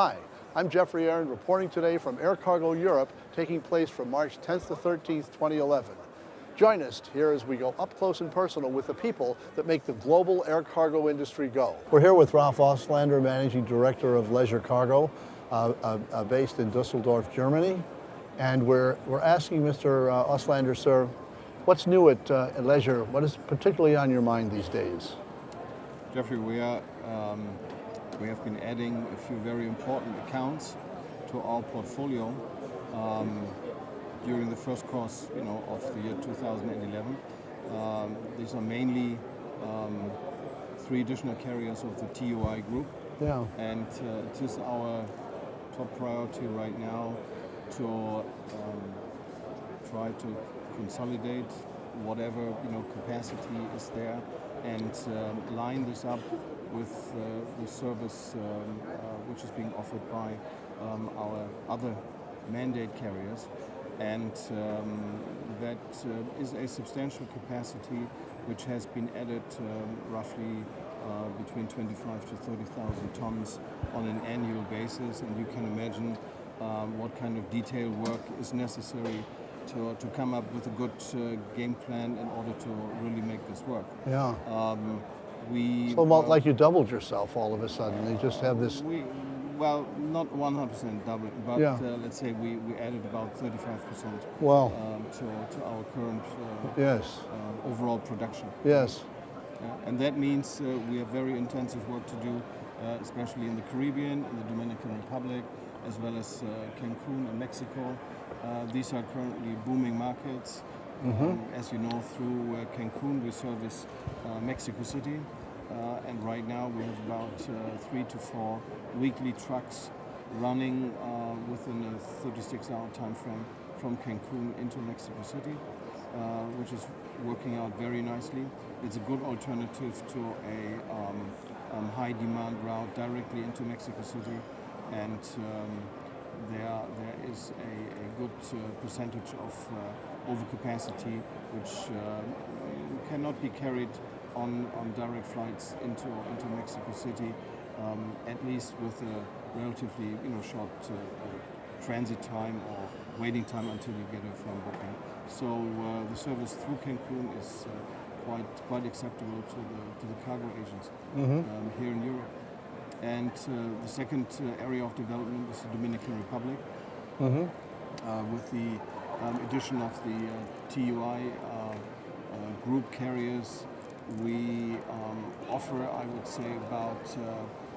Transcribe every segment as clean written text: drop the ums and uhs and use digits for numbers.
Hi, I'm Jeffrey Aaron reporting today from Air Cargo Europe, taking place from March 10th to 13th, 2011. Join us here as we go up close and personal with the people that make the global air cargo industry go. We're here with Ralf Auslander, Managing Director of Leisure Cargo, based in Dusseldorf, Germany. And we're asking Mr. Auslander, sir, what's new at Leisure? What is particularly on your mind these days? Jeffrey, we have been adding a few very important accounts to our portfolio during the first course, of the year 2011. These are mainly 3 additional carriers of the TUI group. Yeah. And it is our top priority right now to try to consolidate whatever capacity is there and line this up with the service which is being offered by our other mandate carriers, and that is a substantial capacity which has been added roughly between 25 to 30,000 tons on an annual basis, and you can imagine what kind of detailed work is necessary to come up with a good game plan in order to really make this work. Yeah. Like you doubled yourself all of a sudden. You just have this. Well, not 100% double, but yeah. Let's say we added about 35% wow. to our current yes. Overall production. Yes. And that means we have very intensive work to do, especially in the Caribbean, in the Dominican Republic, as well as Cancun and Mexico. These are currently booming markets. As you know, through Cancun we service Mexico City, and right now we have about 3 to 4 weekly trucks running within a 36-hour time frame from Cancun into Mexico City, which is working out very nicely. It's a good alternative to a high demand route directly into Mexico City, and there is a good percentage of overcapacity which cannot be carried on direct flights into Mexico City, at least with a relatively short transit time or waiting time until you get a firm booking. So the service through Cancun is quite acceptable to the cargo agents here in Europe. And the second area of development is the Dominican Republic, with the addition of the TUI group carriers. We offer, I would say, about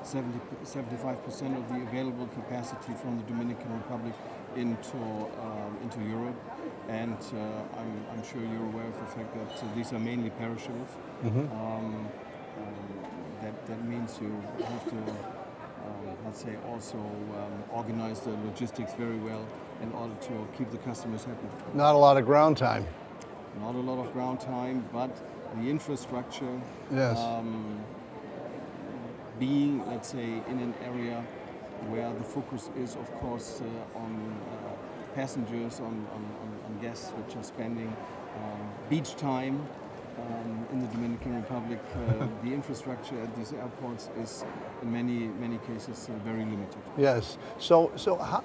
75% of the available capacity from the Dominican Republic into Europe, and I'm sure you're aware of the fact that these are mainly perishables. That means you have to, let's say, also organize the logistics very well in order to keep the customers happy. Not a lot of ground time. Not a lot of ground time, but the infrastructure, yes. Being, let's say, in an area where the focus is, of course, on passengers, on guests which are spending beach time in the Dominican Republic, the infrastructure at these airports is, in many cases, very limited. Yes. So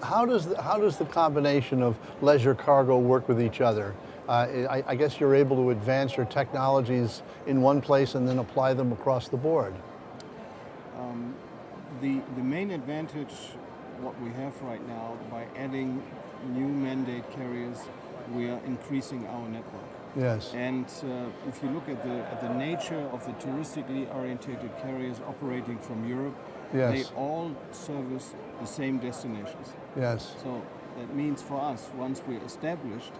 how does the combination of leisure cargo work with each other? I guess you're able to advance your technologies in one place and then apply them across the board. The main advantage, what we have right now, by adding new mandate carriers, we are increasing our network. Yes. And if you look at the nature of the touristically orientated carriers operating from Europe, yes. they all service the same destinations. Yes. So that means for us, once we're established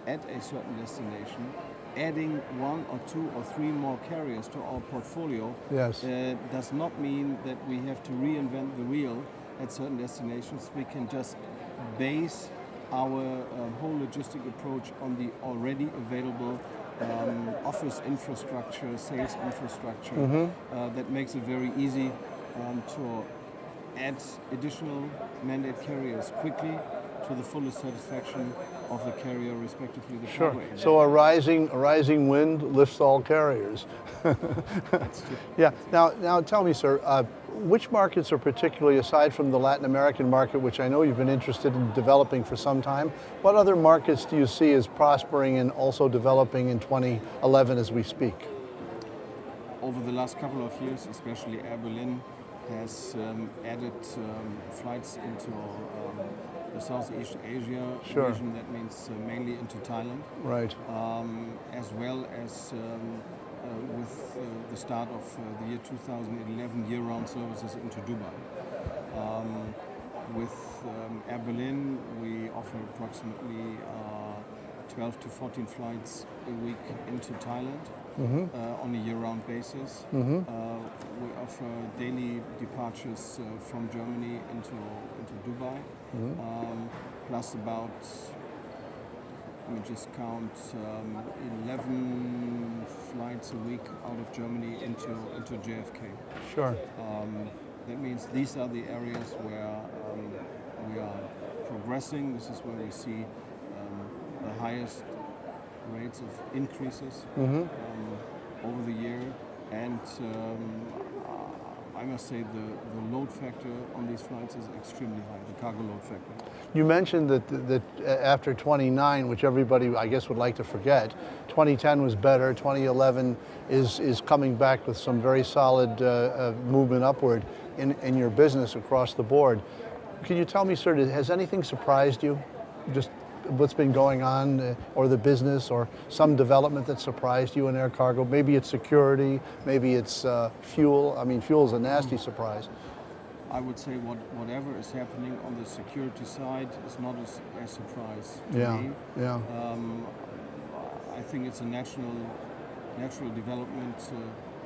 at a certain destination, adding 1 or 2 or 3 more carriers to our portfolio yes. Does not mean that we have to reinvent the wheel at certain destinations. We can just base our whole logistic approach on the already available office infrastructure, sales infrastructure. That makes it very easy to add additional mandate carriers quickly to the fullest satisfaction of the carrier, respectively the cargo agent. So a rising wind lifts all carriers. That's true. Yeah. Now tell me, sir, which markets are particularly, aside from the Latin American market, which I know you've been interested in developing for some time, what other markets do you see as prospering and also developing in 2011 as we speak? Over the last couple of years, especially Air Berlin has added flights into the Southeast Asia region. That means mainly into Thailand. Right. As well as with the start of the year 2011, year-round services into Dubai. With Air Berlin, we offer approximately 12 to 14 flights a week into Thailand. On a year-round basis. We offer daily departures from Germany into Dubai, plus about, let me just count, 11 flights a week out of Germany into JFK. Sure. That means these are the areas where we are progressing. This is where we see the highest rates of increases over the year, and I must say the load factor on these flights is extremely high, the cargo load factor. You mentioned that after 29, which everybody I guess would like to forget, 2010 was better, 2011 is coming back with some very solid movement upward in your business across the board. Can you tell me, sir, has anything surprised you? Just what's been going on, or the business, or some development that surprised you in air cargo? Maybe it's security, maybe it's fuel. I mean, fuel is a nasty surprise. I would say whatever is happening on the security side is not a surprise to me. Yeah. I think it's a natural development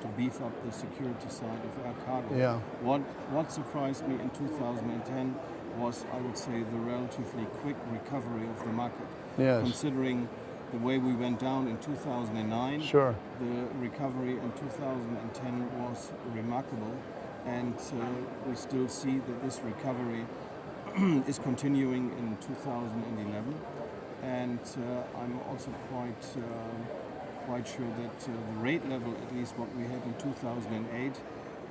to beef up the security side of air cargo. Yeah. What surprised me in 2010 was, I would say, the relatively quick recovery of the market. Yes. Considering the way we went down in 2009, Sure. the recovery in 2010 was remarkable, and we still see that this recovery is continuing in 2011. And I'm also quite sure that the rate level, at least what we had in 2008,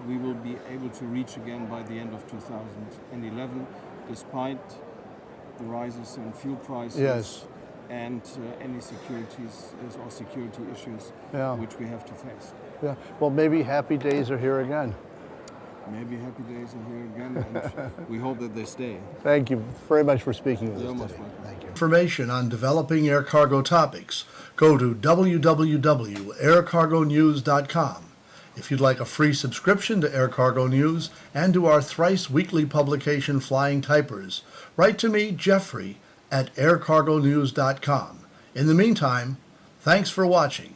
we will be able to reach again by the end of 2011, despite the rises in fuel prices. Yes. And any security issues which we have to face. Yeah. Well, maybe happy days are here again. Maybe happy days are here again, and we hope that they stay. Thank you very much for speaking with us today. Thank you. Information on developing air cargo topics, go to www.aircargonews.com. If you'd like a free subscription to Air Cargo News and to our thrice weekly publication Flying Typers, write to me, Jeffrey, at aircargonews.com. In the meantime, thanks for watching,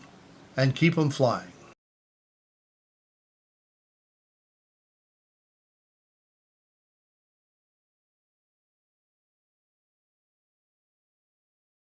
and keep 'em flying.